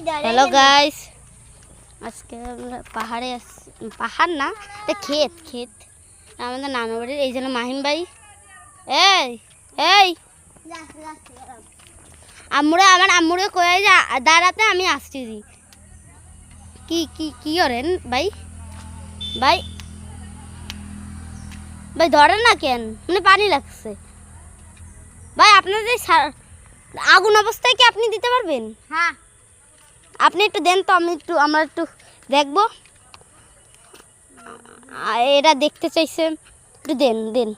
Hello guys, আজকে আমরা পাহাড়ে পাহাড় না, এটা ক্ষেত ক্ষেত আমাদের নানু বাড়ির। এই জন্য মাহিম ভাই এই এই আমার আম্মুরে কয়ে যে দাঁড়াতে, আমি আসছি। কি কি কি করেন ভাই? ভাই ভাই ধরেন না কেন? মানে পানি লাগছে ভাই। আপনাদের আগুন অবস্থায় কি আপনি দিতে পারবেন? হ্যাঁ, আপনি একটু দেন তো, আমরা একটু দেখবো। এরা দেখতে চাইছে, একটু দেন দেন।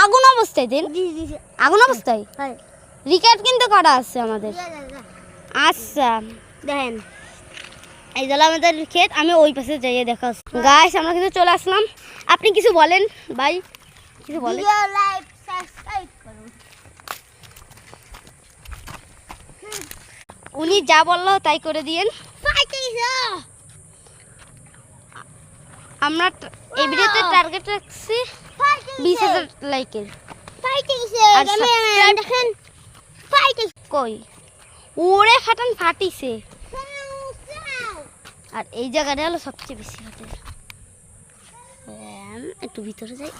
আগুন অবস্থায় দেন, আগুন অবস্থায়। রিকার্ড কিন্তু করা আছে আমাদের। আচ্ছা দেখেন, এই জল আমাদের ক্ষেত। আমি ওই পাশে যাইয়ে দেখা গাইস, আমরা কিন্তু চলে আসলাম। আপনি কিছু বলেন ভাই, কিছু বলেন। উনি যা বললো তাই করে দিয়েন। আমরা এই ভিডিওতে টার্গেট রাখছি 20,000 লাইকের। কই ওরে ফাটান ফাটিছে। আর এই জায়গাটা হলো সবচেয়ে বেশি হাতের। একটু ভিতরে যাই,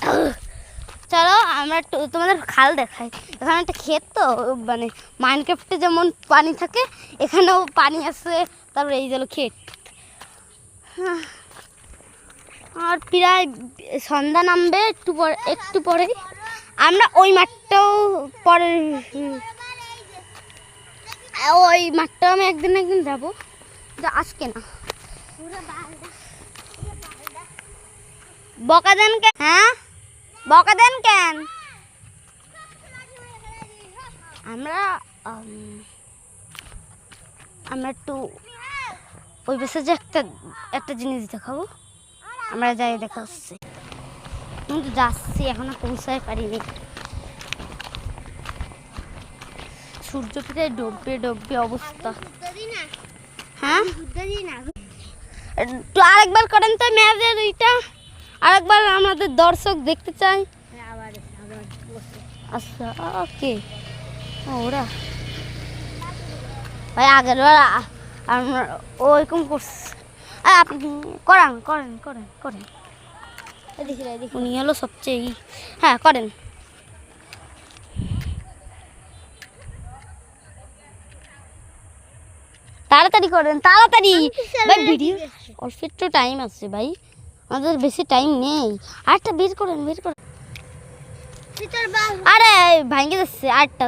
চলো আমরা একটু তোমাদের খাল দেখাই। এখানে একটা ক্ষেত, তো মানে মাইনক্রাফটে যেমন পানি থাকে এখানেও পানি আছে। তারপরে এই হলো ক্ষেত। আর প্রায় সন্ধ্যা নামবে একটু পরে। আমরা ওই মাঠটাও পরে, ওই মাঠটাও আমি একদিন যাবো, আজকে না। বকা দেন কেন? হ্যাঁ বকা দেন কেন? আমরা একটু ওই পাশে যে একটা জিনিস দেখাবো। আমরা যাই দেখা হচ্ছে, কিন্তু যাচ্ছি, এখনো পৌঁছাতে পারিনি। সূর্য প্রায় ডুববে অবস্থা। হ্যাঁ একটু আরেকবার করেন তো ম্যাচের ওইটা, আরেকবার আমাদের দর্শক দেখতে চাই। আচ্ছা ওকে, ওরা ভাই আগের বার আমরা ওইরকম করছি। আপনি করেন দেখুন, উনি হলো সবচেয়ে। হ্যাঁ করেন। তাড়াতাড়ি করেন, তাড়াতাড়ি ভাই। ভিডিও অল্প একটু টাইম আছে ভাই, আমাদের বেশি টাইম নেই। আরেকটা বের করেন। আরে ভাঙে যাচ্ছে আরেকটা।